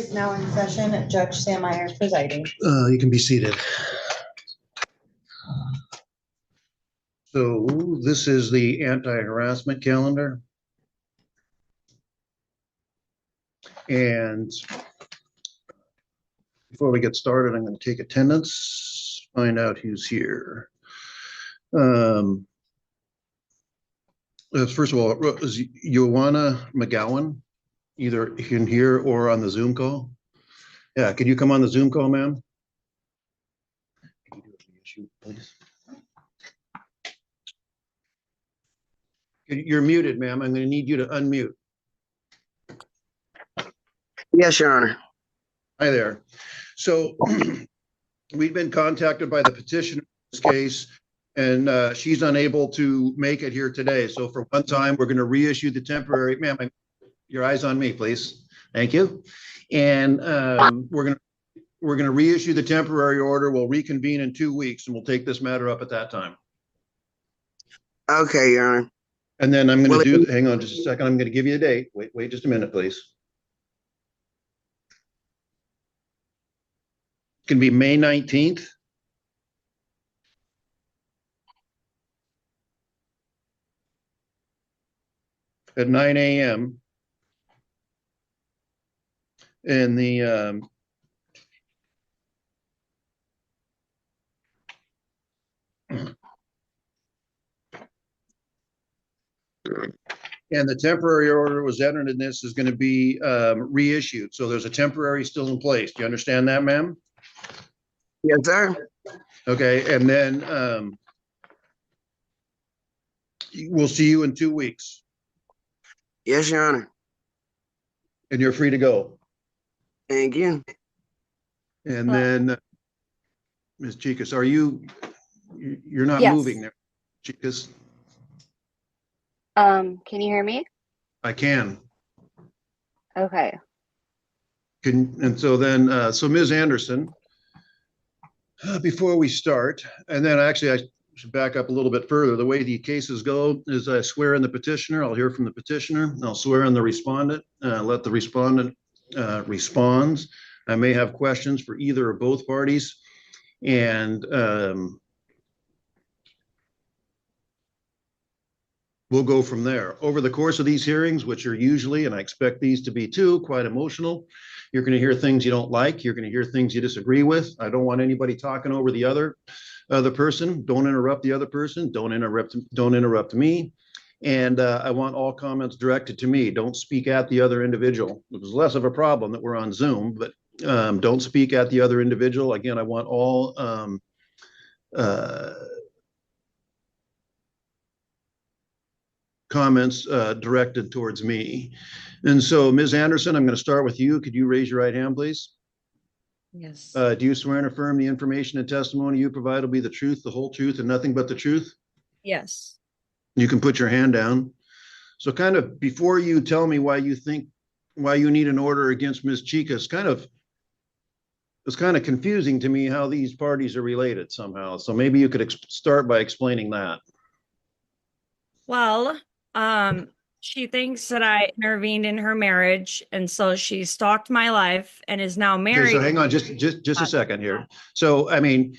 Is now in session. Judge Sam Myers presiding. You can be seated. So this is the anti-harassment calendar. And before we get started, I'm going to take attendance, find out who's here. First of all, is Joanna McGowan either in here or on the Zoom call? Yeah, could you come on the Zoom call, ma'am? Can you do a reissue, please? You're muted, ma'am. I'm going to need you to unmute. Yes, Your Honor. Hi there. So we've been contacted by the petitioner in this case, and she's unable to make it here today. So for one time, we're going to reissue the temporary, ma'am, your eyes on me, please. Thank you. And we're going to reissue the temporary order. We'll reconvene in 2 weeks, and we'll take this matter up at that time. Okay, Your Honor. And then I'm going to hang on just a second. I'm going to give you a date. Wait just a minute, please. It can be May 19th. At 9 a.m. in the and the temporary order was entered in this is going to be reissued. So there's a temporary still in place. Do you understand that, ma'am? Yes, sir. Okay, and then we'll see you in 2 weeks. Yes, Your Honor. And you're free to go. Thank you. And then, Ms. Chicas, you're not Yes. moving there, Chicas? Can you hear me? I can. Okay. So Ms. Anderson, before we start, and then actually I should back up a little bit further. The way the cases go is I swear in the petitioner, I'll hear from the petitioner, I'll swear in the respondent, let the respondent responds. I may have questions for either or both parties. And we'll go from there. Over the course of these hearings, which are usually, and I expect these to be too, quite emotional, you're going to hear things you don't like. You're going to hear things you disagree with. I don't want anybody talking over the other person. Don't interrupt the other person. Don't interrupt me. And I want all comments directed to me. Don't speak at the other individual. It was less of a problem that we're on Zoom, but don't speak at the other individual. Again, I want all comments directed towards me. And so, Ms. Anderson, I'm going to start with you. Could you raise your right hand, please? Yes. Do you swear and affirm the information and testimony you provide will be the truth, the whole truth, and nothing but the truth? Yes. You can put your hand down. So kind of before you tell me why you need an order against Ms. Chicas, it's kind of confusing to me how these parties are related somehow. So maybe you could start by explaining that. Well, she thinks that I intervened in her marriage, and so she stalked my life and is now married. Okay, so hang on, just a second here. So, I mean,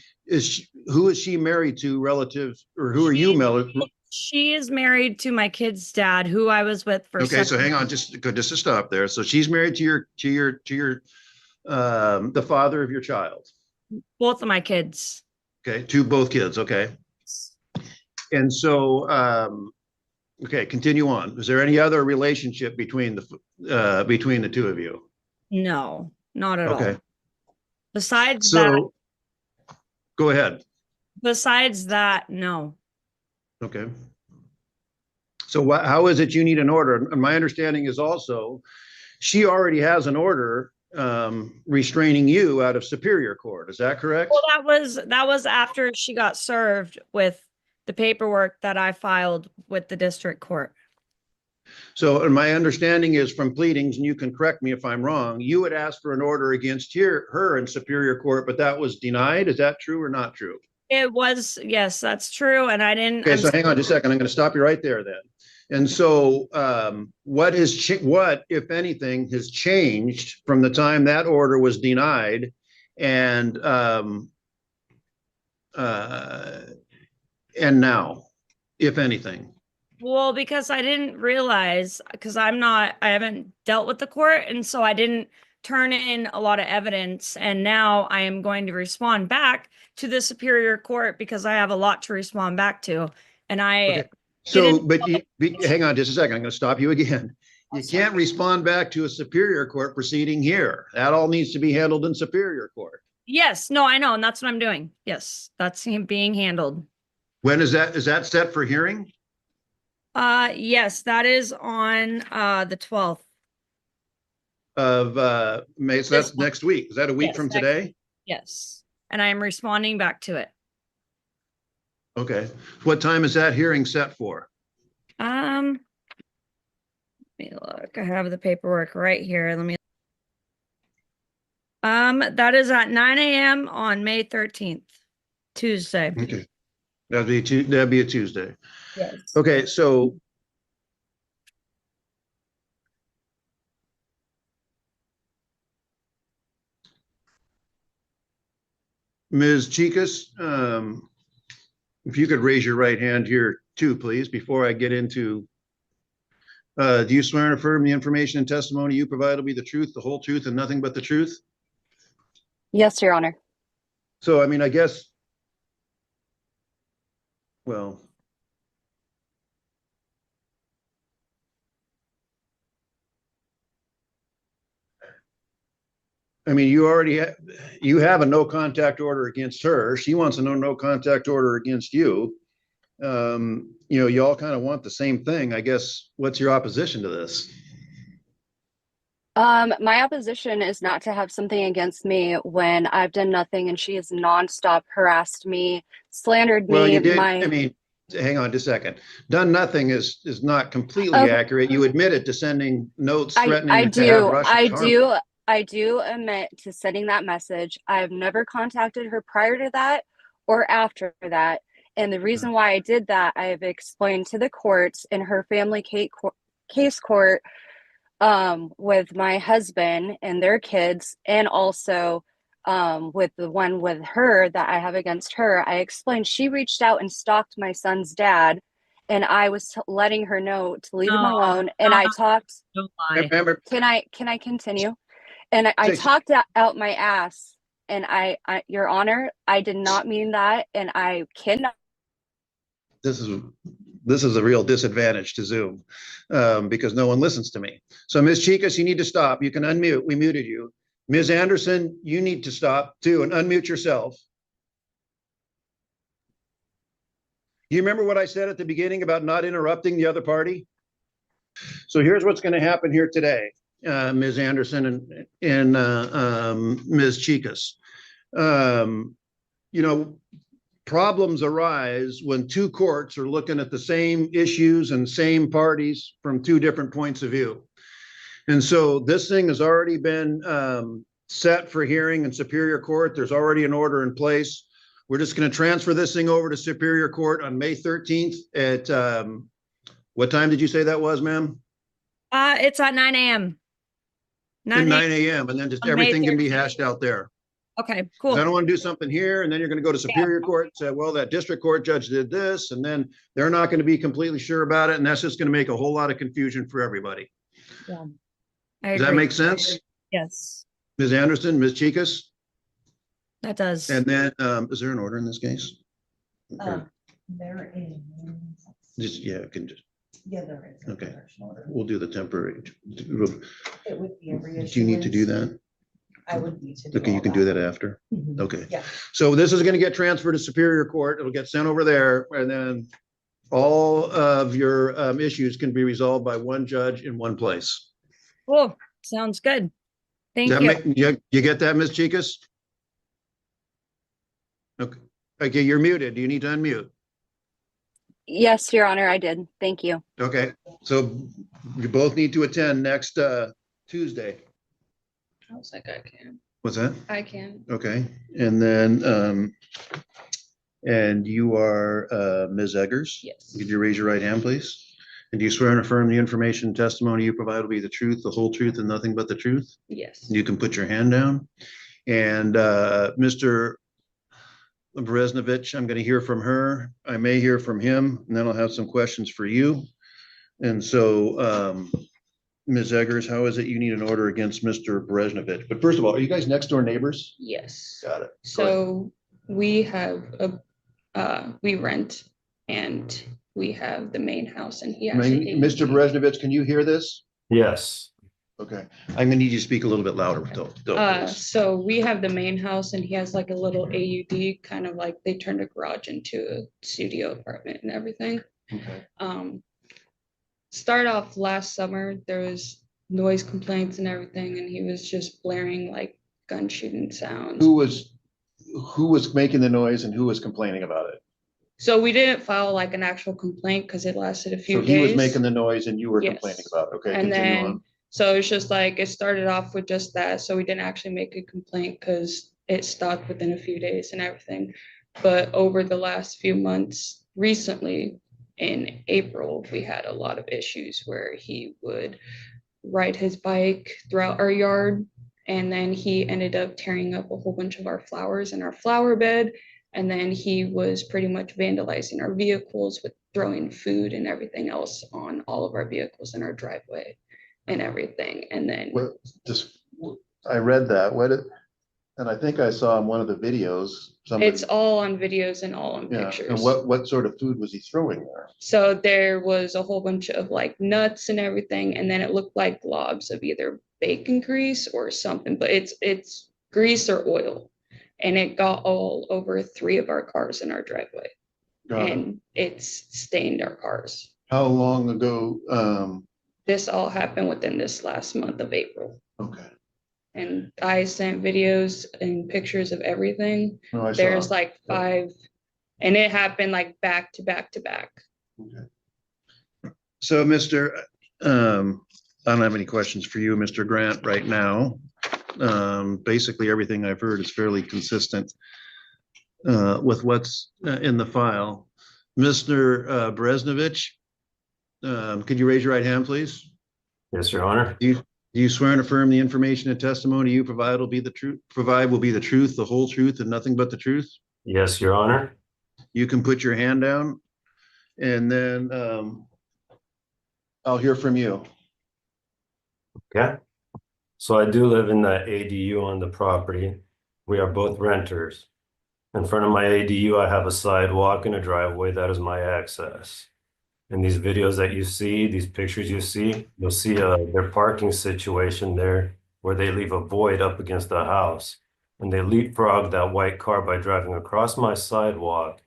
who is she married to relative, or who are you married? She is married to my kid's dad, who I was with for. Okay, so hang on, just to stop there. So she's married to the father of your child. Both of my kids. Okay, to both kids. Okay. And so, okay, continue on. Is there any other relationship between the two of you? No, not at all. Okay. Besides So, go ahead. Besides that, no. Okay. So how is it you need an order? And my understanding is also she already has an order restraining you out of Superior Court. Is that correct? Well, that was after she got served with the paperwork that I filed with the district court. So, and my understanding is from pleadings, and you can correct me if I'm wrong, you had asked for an order against her in Superior Court, but that was denied. Is that true or not true? It was, yes, that's true. And I didn't. Okay, so hang on just a second. I'm going to stop you right there then. And so what if anything, has changed from the time that order was denied and now, if anything? Well, because I didn't realize, because I haven't dealt with the court, and so I didn't turn in a lot of evidence, and now I am going to respond back to the Superior Court because I have a lot to respond back to, and Okay. So, didn't- but hang on just a second. I'm going to stop you again. You Oh, sorry. can't respond back to a Superior Court proceeding here. That all needs to be handled in Superior Court. Yes, no, I know, and that's what I'm doing. Yes, that's him being handled. When is that set for hearing? Yes, that is on the 12th. Of May, so that's next week. Is that a week Yes, from next today? Yes, and I am responding back to it. Okay. What time is that hearing set for? Let me look. I have the paperwork right here. Let me. That is at 9 a.m. on May 13th, Tuesday. Okay. That'd be a Tuesday. Yes. Okay, so Ms. Chicas, if you could raise your right hand here too, please, before I get into, do you swear and affirm the information and testimony you provide will be the truth, the whole truth, and nothing but the truth? Yes, Your Honor. So, I mean, I guess, well, I mean, you have a no contact order against her. She wants a no contact order against you. You all kind of want the same thing. I guess, what's your opposition to this? My opposition is not to have something against me when I've done nothing and she has nonstop harassed me, slandered me. Well, you did, I mean, hang on just a second. Done nothing is not completely Okay. accurate. You admitted to sending notes threatening I to have do. Russia I harm. do. I do admit to sending that message. I've never contacted her prior to that or after that. And the reason why I did that, I've explained to the courts in her family case court with my husband and their kids, and also with the one with her that I have against her. I explained she reached out and stalked my son's dad, and I was letting her know to leave him alone. And I talked. Don't lie. Remember, Can I continue? And I talked out my ass, and I, Your Honor, I did not mean that, and I cannot. this is a real disadvantage to Zoom because no one listens to me. So Ms. Chicas, you need to stop. You can unmute. We muted you. Ms. Anderson, you need to stop too and unmute yourself. Do you remember what I said at the beginning about not interrupting the other party? So here's what's going to happen here today, Ms. Anderson and Ms. Chicas. Problems arise when two courts are looking at the same issues and same parties from two different points of view. And so this thing has already been set for hearing in Superior Court. There's already an order in place. We're just going to transfer this thing over to Superior Court on May 13th at, what time did you say that was, ma'am? It's at 9 a.m. 9 a.m. And then just On May everything can be 13th. hashed out there. Okay, 'Cause cool. I don't want to do something here and then you're going to go to Superior Court and say, well, that district court judge did this, and then they're not going to be completely sure about it. And that's just going to make a whole lot of confusion for everybody. Yeah. Does that make sense? Yes, Ms. Anderson, Ms. Chicas? that does. And then, is there an order in this case? Or There is. just, yeah, can just, Yeah, there is. Okay. we'll do the temporary. It would be a Do you need to do that? I would need to. do Okay, you all can that. do that after. Mhm. Okay. Yeah. So this is going to get transferred to Superior Court. It'll get sent over there, and then all of your issues can be resolved by one judge in one place. Cool. Sounds good. Thank Does that you. make, you get that, Ms. Chicas? Okay. Okay, you're muted. Do you need to unmute? Yes, Your Honor, I did. Thank you. Okay, so you both need to attend next Tuesday. I was like, I can. What's that? I can. Okay, and then, and you are Ms. Eggers? Yes. Could you raise your right hand, please? And do you swear and affirm the information and testimony you provide will be the truth, the whole truth, and nothing but the truth? Yes. You can put your hand down. And Mr. Bresnovich, I'm going to hear from her. I may hear from him, and then I'll have some questions for you. And so, Ms. Eggers, how is it you need an order against Mr. Bresnovich? But first of all, are you guys next door neighbors? Yes. Got it. Go ahead. So we have we rent and we have the main house and he actually. Mr. Bresnovich, can you hear this? Yes. Okay, I'm gonna need you to speak a little bit louder. Please. So we have the main house and he has like a little AUD, kind of like they turned a garage into a studio apartment and everything. Okay. Start off last summer, there was noise complaints and everything, and he was just blaring like gun shooting sounds. Who was making the noise and who was complaining about it? So we didn't file like an actual complaint because it lasted a few So days. he was making the noise and you were Yes. complaining about it. Okay, And continue then, on. so it's just like, it started off with just that, so we didn't actually make a complaint because it stopped within a few days and everything. But over the last few months, recently, in April, we had a lot of issues where he would ride his bike throughout our yard, and then he ended up tearing up a whole bunch of our flowers in our flower bed, and then he was pretty much vandalizing our vehicles with throwing food and everything else on all of our vehicles in our driveway and everything. And then Well, I read that. And I think I saw in one of the videos. it's all on videos and all on Yeah, pictures. and what sort of food was he throwing there? So there was a whole bunch of like nuts and everything, and then it looked like globs of either bacon grease or something, but it's grease or oil. And it got all over 3 of our cars in our driveway. Got it. And it's stained our cars. How long ago? This all happened within this last month of April. Okay. And I sent videos and pictures of everything. No, I saw. There's like 5, and it happened like back to back to back. Okay. So, I don't have any questions for you, Mr. Grant, right now. Basically, everything I've heard is fairly consistent with what's in the file. Mr. Bresnovich, could you raise your right hand, please? Yes, Your Honor. Do you swear and affirm the information and testimony you provide will be the truth, the whole truth, and nothing but the truth? Yes, Your Honor. You can put your hand down, and then I'll hear from you. Okay. So I do live in the ADU on the property. We are both renters. In front of my ADU, I have a sidewalk and a driveway. That is my access. In these videos that you see, these pictures you see, you'll see their parking situation there where they leave a void up against the house. And they leapfrog that white car by driving across my sidewalk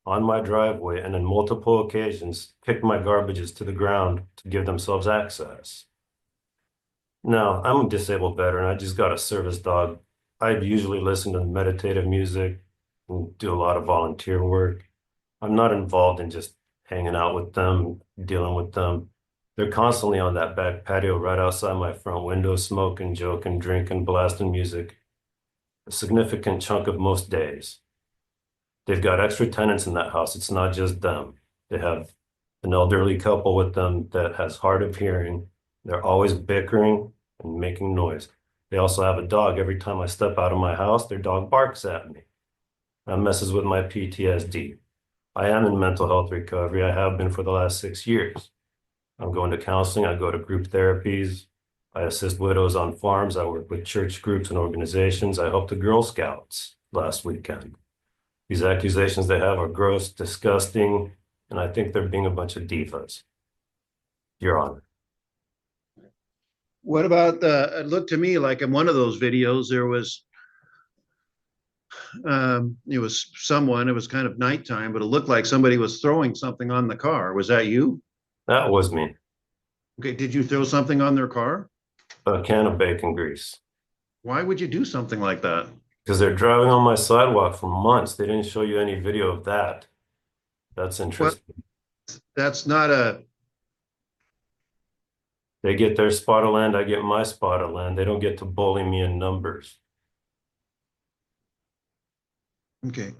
on my driveway, and on multiple occasions kick my garbages to the ground to give themselves access. Now, I'm a disabled veteran. I just got a service dog. I usually listen to meditative music and do a lot of volunteer work. I'm not involved in just hanging out with them, dealing with them. They're constantly on that back patio right outside my front window, smoking, joking, drinking, blasting music. A significant chunk of most days. They've got extra tenants in that house. It's not just them. They have an elderly couple with them that has hard of hearing. They're always bickering and making noise. They also have a dog. Every time I step out of my house, their dog barks at me. That messes with my PTSD. I am in mental health recovery. I have been for the last 6 years. I'm going to counseling. I go to group therapies. I assist widows on farms. I work with church groups and organizations. I helped the Girl Scouts last weekend. These accusations they have are gross, disgusting, and I think they're being a bunch of divas. Your Honor. What about it looked to me like in one of those videos, there was, it was someone, it was kind of nighttime, but it looked like somebody was throwing something on the car. Was that you? That was me. Okay, did you throw something on their car? A can of bacon grease. Why would you do something like that? Because they're driving on my sidewalk for months. They didn't show you any video of that. That's interesting. That's not a, They get their spot of land, I get my spot of land. They don't get to bully me in numbers. okay.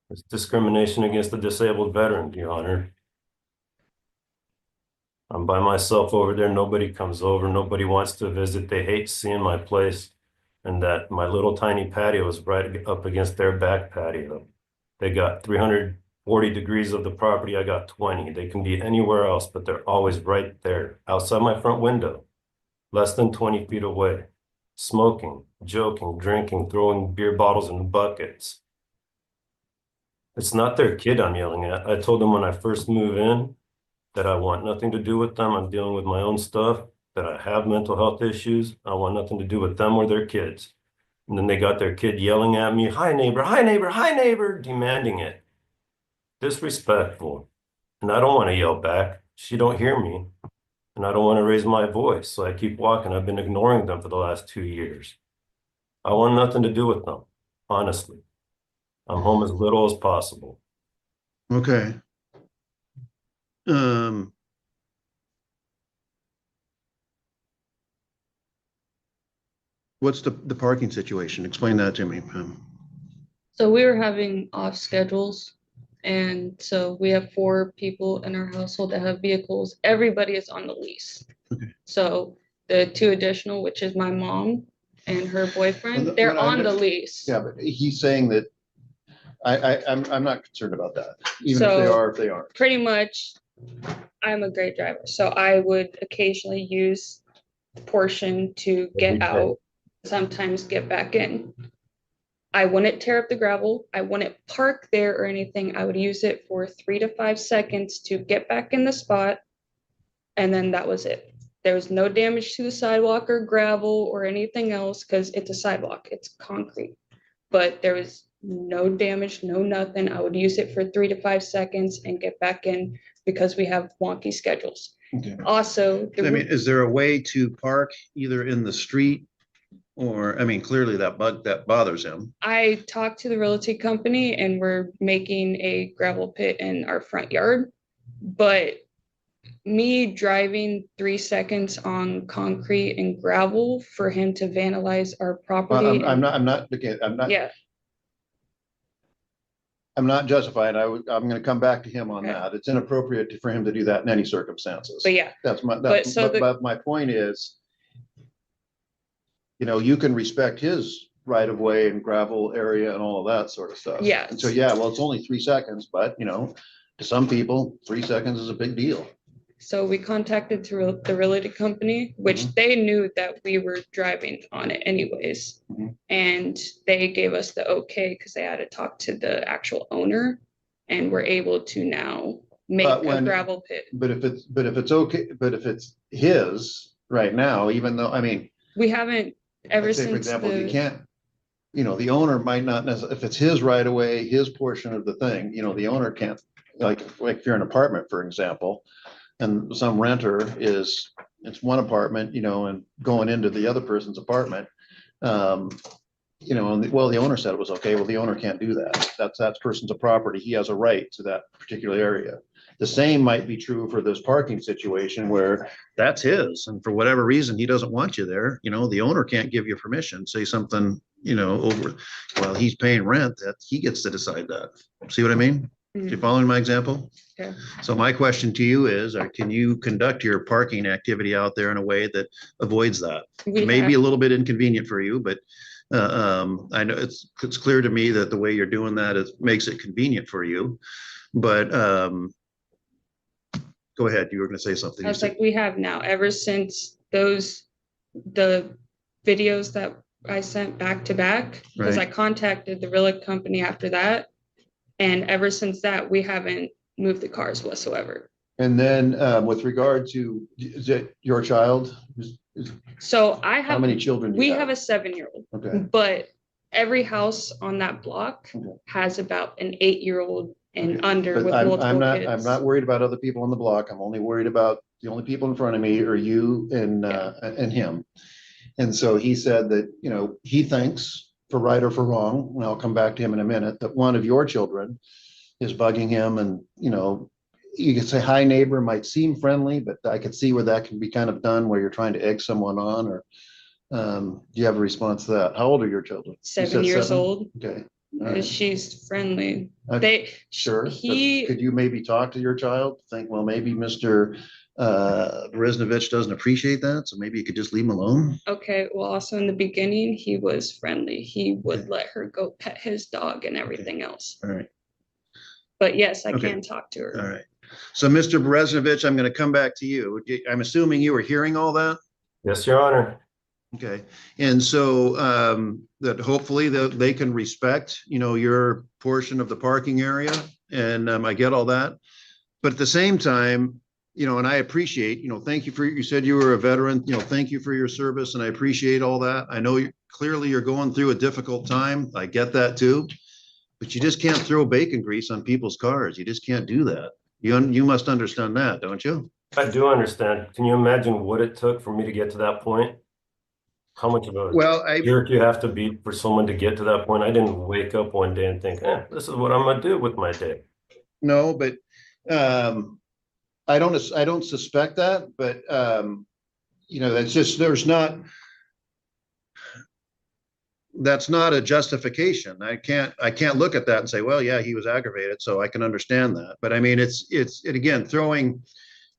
It's discrimination against the disabled veteran, Your Honor. I'm by myself over there. Nobody comes over. Nobody wants to visit. They hate seeing my place. And that my little tiny patio is right up against their back patio. They got 340 degrees of the property. I got 20. They can be anywhere else, but they're always right there outside my front window, less than 20 feet away, smoking, joking, drinking, throwing beer bottles in buckets. It's not their kid I'm yelling at. I told them when I first move in that I want nothing to do with them. I'm dealing with my own stuff, that I have mental health issues. I want nothing to do with them or their kids. And then they got their kid yelling at me, hi neighbor, hi neighbor, hi neighbor, demanding it. Disrespectful. And I don't want to yell back. She don't hear me. And I don't want to raise my voice. So I keep walking. I've been ignoring them for the last 2 years. I want nothing to do with them, honestly. I'm home as little as possible. Okay. What's the parking situation? Explain that to me. So we were having off schedules. And so we have 4 people in our household that have vehicles. Everybody is on the lease. Okay. So the 2 additional, which is my mom and her boyfriend, Well, they're what I on the meant- lease. Yeah, but he's saying that I'm not concerned about that, even if they So- are, if they aren't. Pretty much, I'm a great driver, so I would occasionally use the portion to get Okay. out, sometimes get back in. I wouldn't tear up the gravel. I wouldn't park there or anything. I would use it for 3 to 5 seconds to get back in the spot. And then that was it. There was no damage to the sidewalk or gravel or anything else because it's a sidewalk, it's concrete. But there was no damage, no nothing. I would use it for 3 to 5 seconds and get back in because we have wonky schedules. Okay. Also, I mean, is there a way to park either in the street or, I mean, clearly that bothers him. I talked to the realty company and we're making a gravel pit in our front yard. But me driving 3 seconds on concrete and gravel for him to vandalize our property. I'm not, again, Yeah, I'm not justifying. I'm gonna come back to him on Okay. that. It's inappropriate for him to do that in any circumstances. but yeah, That's my, But so the- but my point is, you know, you can respect his right of way and gravel area and all of that sort of stuff. Yes. And so, yeah, well, it's only 3 seconds, but you know, to some people, 3 seconds is a big deal. so we contacted the realty company, which they knew that we were driving on it anyways. Mhm. And they gave us the okay because they had to talk to the actual owner and we're able to now make But a when- gravel pit. But if it's okay, but if it's his right now, even though, I mean, We haven't ever let's say, for since example, you the, can't, you know, the owner might not necessarily, if it's his right of way, his portion of the thing, you know, the owner can't, like if you're an apartment, for example, and some renter is, it's one apartment, you know, and going into the other person's apartment. You know, and well, the owner said it was okay. Well, the owner can't do that. That's that person's a property. He has a right to that particular area. The same might be true for this parking situation where that's his, and for whatever reason, he doesn't want you there. You know, the owner can't give you permission, say something, you know, over, well, he's paying rent, that he gets to decide that. See what I mean? You following my example? Okay. So my question to you is, can you conduct your parking activity out there in a way that avoids that? we It may have- be a little bit inconvenient for you, but I know it's clear to me that the way you're doing that makes it convenient for you. But go ahead, you were gonna say something. I was like, we have now, ever since the videos that I sent back to back, because I Right. contacted the real company after that. And ever since that, we haven't moved the cars whatsoever. And then with regard to, is it your child? So I How have, many children do we you have have? a 7-year-old, Okay, but every house on that block Okay. has about an 8-year-old and Okay. under but with I'm multiple not, kids. I'm not worried about other people on the block. I'm only worried about the only people in front of me are you and him. And so he said that, you know, he thinks, for right or for wrong, and I'll come back to him in a minute, that one of your children is bugging him, and, you know, you could say, hi neighbor, might seem friendly, but I could see where that can be kind of done where you're trying to egg someone on, or do you have a response to that? How old are your children? You 7 said years 7? old. Okay, Alright. She's friendly. Uh, They, Sure. but he, Could you maybe talk to your child? Think, well, maybe Mr. Reznovich doesn't appreciate that, so maybe you could just leave him alone? okay, well, also in the beginning, he was friendly. He would Okay. let her go pet his dog and everything else. All right, But yes, I Okay. can talk to her. all right. So, Mr. Reznovich, I'm gonna come back to you. I'm assuming you were hearing all that? Yes, Your Honor. Okay, and so that hopefully they can respect, your portion of the parking area, and I get all that. But at the same time, and I appreciate, thank you you said you were a veteran, thank you for your service, and I appreciate all that. I know clearly you're going through a difficult time. I get that too. But you just can't throw bacon grease on people's cars. You just can't do that. You must understand that, don't you? I do understand. Can you imagine what it took for me to get to that point? How much of a Well, jerk you have to be for someone to get to that point? I didn't wake up one day and think, this is what I'm gonna do with my day. no, but I don't suspect that, but that's just, that's not a justification. I can't look at that and say, well, yeah, he was aggravated, so I can understand that. But I mean, it's again, throwing,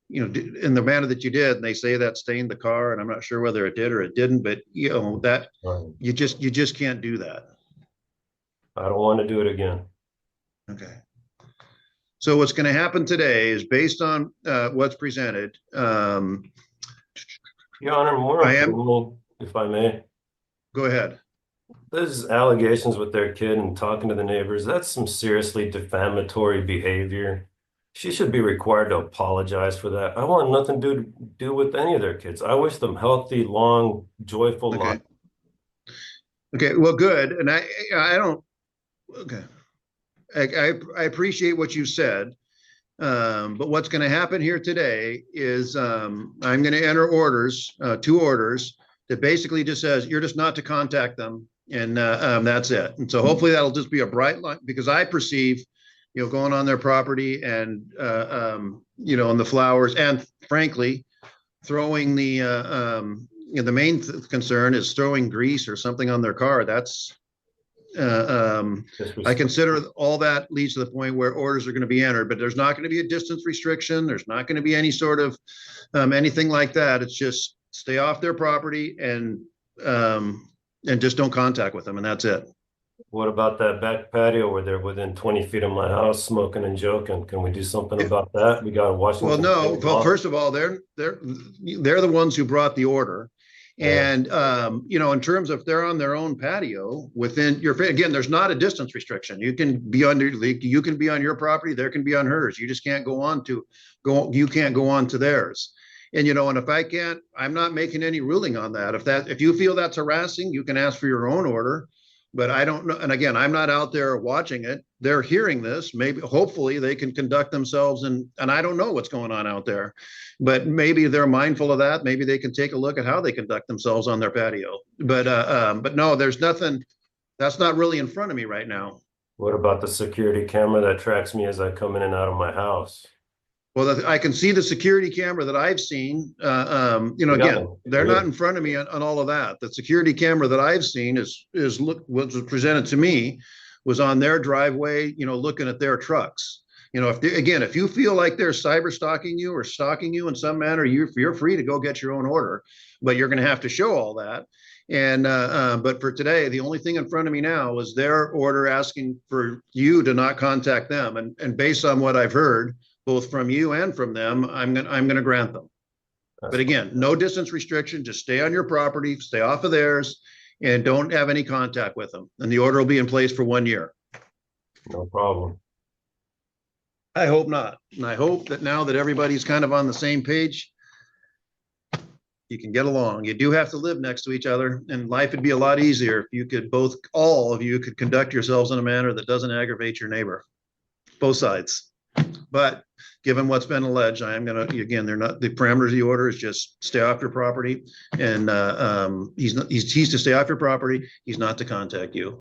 in the manner that you did, and they say that stained the car, and I'm not sure whether it did or it didn't, but that you just can't do that. I don't want to do it again. Okay. So what's going to happen today is based on what's presented. Your Honor, more importantly, if I may, Go ahead. those allegations with their kid and talking to the neighbors, that's some seriously defamatory behavior. She should be required to apologize for that. I want nothing to do with any of their kids. I wish them healthy, long, joyful Okay. life. Okay, well, good. And I don't, okay. I appreciate what you said. But what's going to happen here today is I'm going to enter orders, 2 orders that basically just says you're just not to contact them. And that's it. And so hopefully that'll just be a bright line, because I perceive, going on their property and, on the flowers, and frankly, throwing the main concern is throwing grease or something on their car. That's, I consider all that leads to the point where orders are going to be entered, but there's not going to be a distance restriction. There's not going to be any sort of anything like that. It's just stay off their property and just don't contact with them, and that's it. What about that back patio where they're within 20 feet of my house smoking and joking? Can we do something about that? We got Washington. Well, no. Well, first of all, they're the ones who brought the order. And, in terms of they're on their own patio within again, there's not a distance restriction. You can be on your property, there can be on hers. You just can't you can't go on to theirs. And, and if I'm not making any ruling on that. If you feel that's harassing, you can ask for your own order. But I don't know. And again, I'm not out there watching it. They're hearing this. Maybe, hopefully they can conduct themselves and I don't know what's going on out there, but maybe they're mindful of that. Maybe they can take a look at how they conduct themselves on their patio. But no, there's nothing, that's not really in front of me right now. What about the security camera that tracks me as I come in and out of my house? Well, I can see the security camera that I've seen. Again, they're not in front of me on all of that. The security camera that I've seen was presented to me was on their driveway, looking at their trucks. If you feel like they're cyber stalking you or stalking you in some manner, you're free to go get your own order, but you're going to have to show all that. And but for today, the only thing in front of me now is their order asking for you to not contact them. And based on what I've heard, both from you and from them, I'm going to grant them. But again, no distance restriction, just stay on your property, stay off of theirs, and don't have any contact with them. And the order will be in place for 1 year. No problem. I hope not. And I hope that now that everybody's kind of on the same page, you can get along. You do have to live next to each other, and life would be a lot easier if you could all of you could conduct yourselves in a manner that doesn't aggravate your neighbor, both sides. But given what's been alleged, I am going to, again, they're not, the parameters of the order is just stay off your property. And he's to stay off your property. He's not to contact you.